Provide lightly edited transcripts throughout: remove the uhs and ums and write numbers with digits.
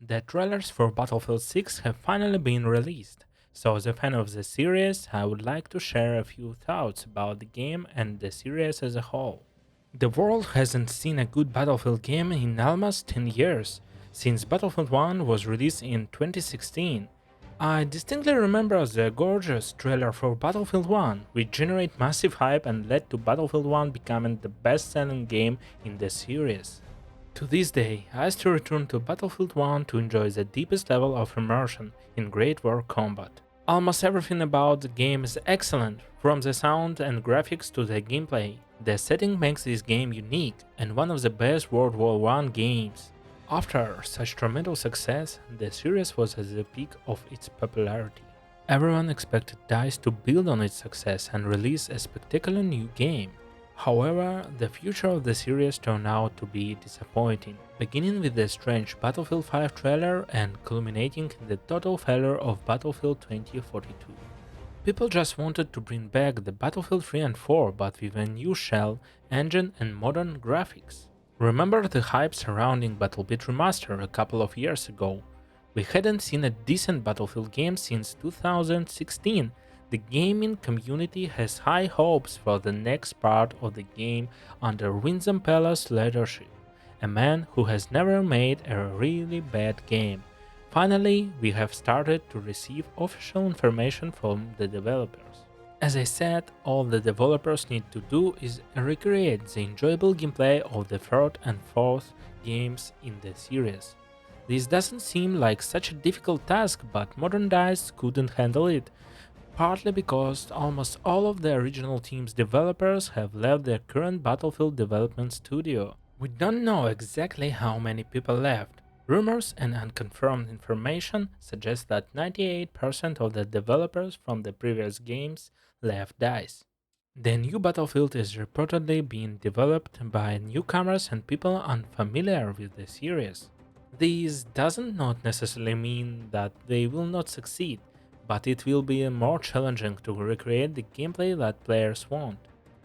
The trailers for Battlefield 6 have finally been released, so as a fan of the series, I would like to share a few thoughts about the game and the series as a whole. The world hasn't seen a good Battlefield game in almost 10 years, since Battlefield 1 was released in 2016. I distinctly remember the gorgeous trailer for Battlefield 1, which generated massive hype and led to Battlefield 1 becoming the best selling game in the series. To this day, I still return to Battlefield 1 to enjoy the deepest level of immersion in Great War combat. Almost everything about the game is excellent, from the sound and graphics to the gameplay. The setting makes this game unique and one of the best World War I games. After such tremendous success, the series was at the peak of its popularity. Everyone expected DICE to build on its success and release a spectacular new game. However, the future of the series turned out to be disappointing, beginning with the strange Battlefield 5 trailer and culminating in the total failure of Battlefield 2042. People just wanted to bring back the Battlefield 3 and 4 but with a new shell, engine and modern graphics. Remember the hype surrounding BattleBit Remaster a couple of years ago? We hadn't seen a decent Battlefield game since 2016. The gaming community has high hopes for the next part of the game under Winston Palace's leadership, a man who has never made a really bad game. Finally, we have started to receive official information from the developers. As I said, all the developers need to do is recreate the enjoyable gameplay of the third and fourth games in the series. This doesn't seem like such a difficult task, but modern DICE couldn't handle it, partly because almost all of the original team's developers have left their current Battlefield development studio. We don't know exactly how many people left. Rumors and unconfirmed information suggest that 98% of the developers from the previous games left DICE. The new Battlefield is reportedly being developed by newcomers and people unfamiliar with the series. This doesn't not necessarily mean that they will not succeed, but it will be more challenging to recreate the gameplay that players want.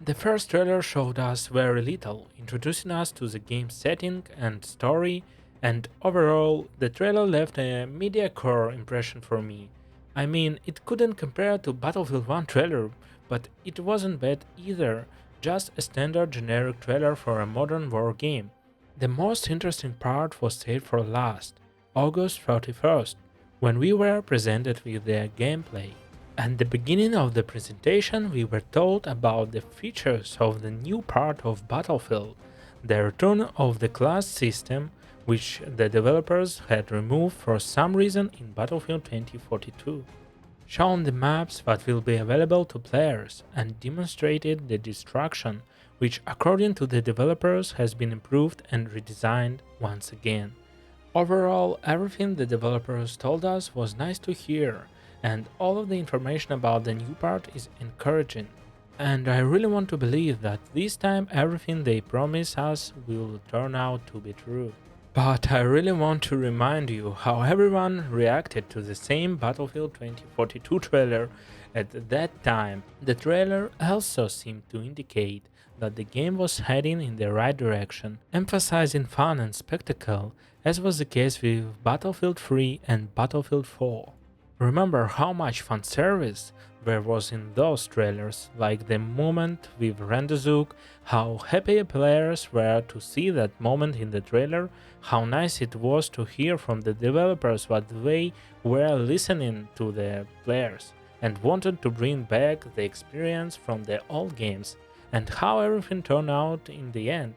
The first trailer showed us very little, introducing us to the game's setting and story, and overall, the trailer left a mediocre impression for me. I mean, it couldn't compare to Battlefield 1 trailer, but it wasn't bad either, just a standard generic trailer for a modern war game. The most interesting part was saved for last, August 31st, when we were presented with the gameplay. At the beginning of the presentation, we were told about the features of the new part of Battlefield, the return of the class system, which the developers had removed for some reason in Battlefield 2042, shown the maps that will be available to players, and demonstrated the destruction, which according to the developers has been improved and redesigned once again. Overall, everything the developers told us was nice to hear, and all of the information about the new part is encouraging. And I really want to believe that this time everything they promise us will turn out to be true. But I really want to remind you how everyone reacted to the same Battlefield 2042 trailer at that time. The trailer also seemed to indicate that the game was heading in the right direction, emphasizing fun and spectacle, as was the case with Battlefield 3 and Battlefield 4. Remember how much fan service there was in those trailers, like the moment with Rendezvous, how happy players were to see that moment in the trailer, how nice it was to hear from the developers that they were listening to the players and wanted to bring back the experience from the old games, and how everything turned out in the end.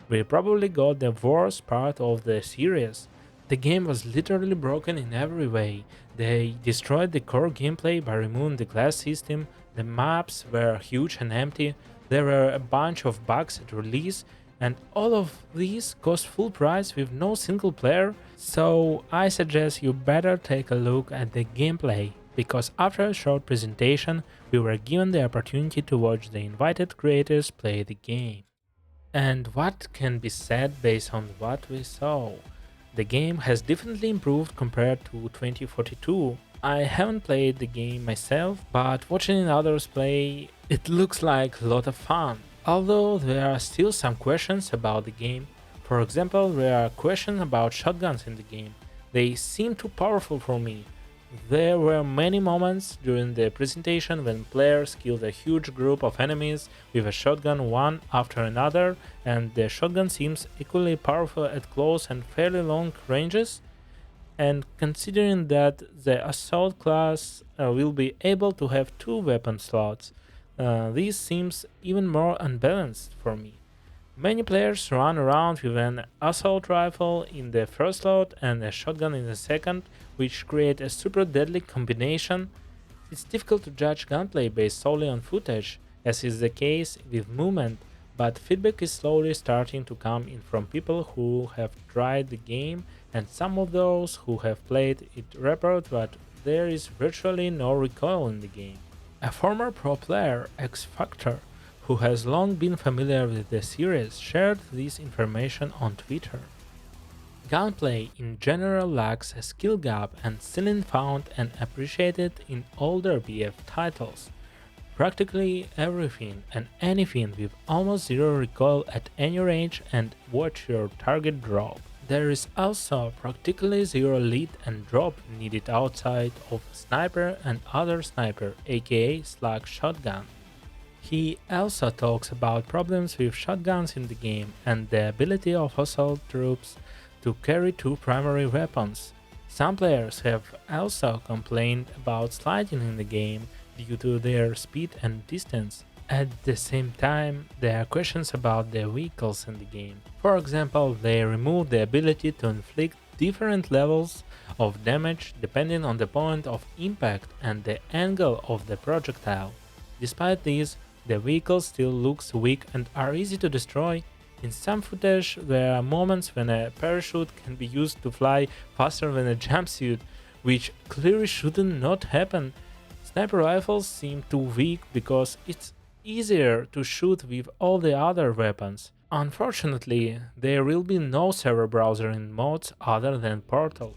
We probably got the worst part of the series. The game was literally broken in every way. They destroyed the core gameplay by removing the class system, the maps were huge and empty, there were a bunch of bugs at release, and all of these cost full price with no single player, so I suggest you better take a look at the gameplay, because after a short presentation we were given the opportunity to watch the invited creators play the game. And what can be said based on what we saw? The game has definitely improved compared to 2042. I haven't played the game myself, but watching others play, it looks like a lot of fun. Although there are still some questions about the game. For example, there are questions about shotguns in the game. They seem too powerful for me. There were many moments during the presentation when players killed a huge group of enemies with a shotgun one after another, and the shotgun seems equally powerful at close and fairly long ranges. And considering that the assault class will be able to have two weapon slots, this seems even more unbalanced for me. Many players run around with an assault rifle in the first slot and a shotgun in the second, which create a super deadly combination. It's difficult to judge gunplay based solely on footage, as is the case with movement, but feedback is slowly starting to come in from people who have tried the game, and some of those who have played it report that there is virtually no recoil in the game. A former pro player, X Factor, who has long been familiar with the series, shared this information on Twitter. Gunplay in general lacks a skill gap and still found and appreciated in older BF titles. Practically everything and anything with almost zero recoil at any range and watch your target drop. There is also practically zero lead and drop needed outside of sniper and other sniper, aka slug shotgun. He also talks about problems with shotguns in the game and the ability of assault troops to carry two primary weapons. Some players have also complained about sliding in the game due to their speed and distance. At the same time, there are questions about the vehicles in the game. For example, they remove the ability to inflict different levels of damage depending on the point of impact and the angle of the projectile. Despite this, the vehicles still looks weak and are easy to destroy. In some footage, there are moments when a parachute can be used to fly faster than a jumpsuit, which clearly shouldn't not happen. Sniper rifles seem too weak because it's easier to shoot with all the other weapons. Unfortunately, there will be no server browser in mods other than Portal.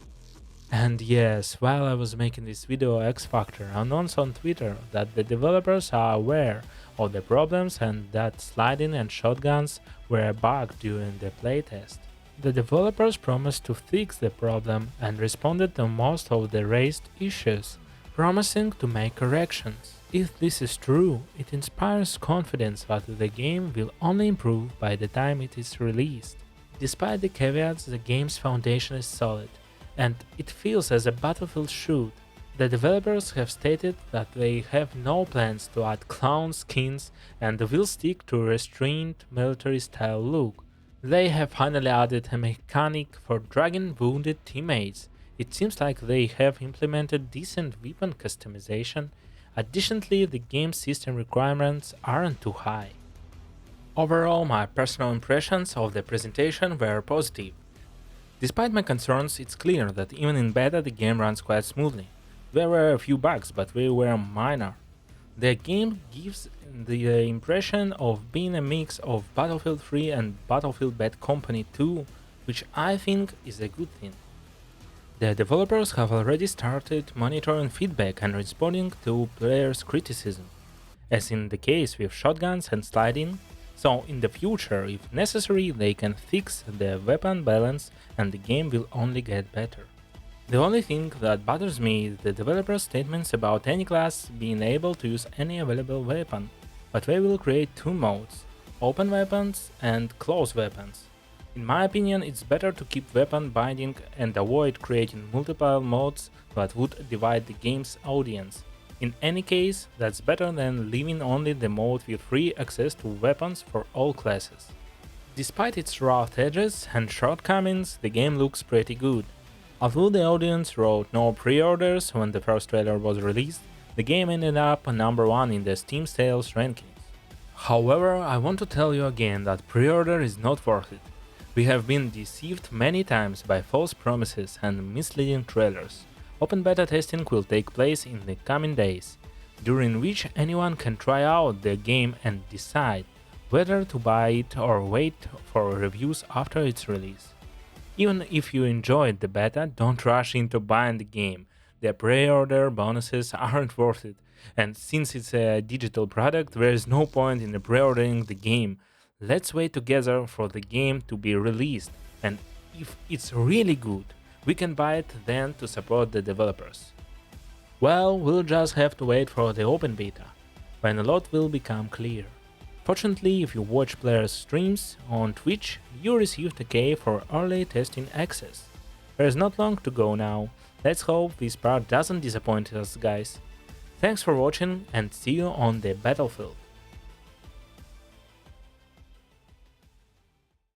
And yes, while I was making this video, X Factor announced on Twitter that the developers are aware of the problems and that sliding and shotguns were a bug during the playtest. The developers promised to fix the problem and responded to most of the raised issues, promising to make corrections. If this is true, it inspires confidence that the game will only improve by the time it is released. Despite the caveats, the game's foundation is solid, and it feels as a Battlefield shoot. The developers have stated that they have no plans to add clown skins and will stick to a restrained military-style look. They have finally added a mechanic for dragging wounded teammates. It seems like they have implemented decent weapon customization. Additionally, the game system requirements aren't too high. Overall, my personal impressions of the presentation were positive. Despite my concerns, it's clear that even in beta the game runs quite smoothly. There were a few bugs, but they were minor. The game gives the impression of being a mix of Battlefield 3 and Battlefield Bad Company 2, which I think is a good thing. The developers have already started monitoring feedback and responding to players' criticism, as in the case with shotguns and sliding, so in the future, if necessary, they can fix the weapon balance and the game will only get better. The only thing that bothers me is the developers' statements about any class being able to use any available weapon, but they will create two modes, open weapons and closed weapons. In my opinion, it's better to keep weapon binding and avoid creating multiple modes that would divide the game's audience. In any case, that's better than leaving only the mode with free access to weapons for all classes. Despite its rough edges and shortcomings, the game looks pretty good. Although the audience wrote no pre-orders when the first trailer was released, the game ended up number 1 in the Steam sales rankings. However, I want to tell you again that pre-order is not worth it. We have been deceived many times by false promises and misleading trailers. Open beta testing will take place in the coming days, during which anyone can try out the game and decide whether to buy it or wait for reviews after its release. Even if you enjoyed the beta, don't rush into buying the game. The pre-order bonuses aren't worth it, and since it's a digital product, there is no point in pre-ordering the game. Let's wait together for the game to be released, and if it's really good, We can buy it then to support the developers. Well, we'll just have to wait for the open beta, when a lot will become clear. Fortunately, if you watch players' streams on Twitch, you received a key for early testing access. There is not long to go now. Let's hope this part doesn't disappoint us, guys. Thanks for watching and see you on the battlefield.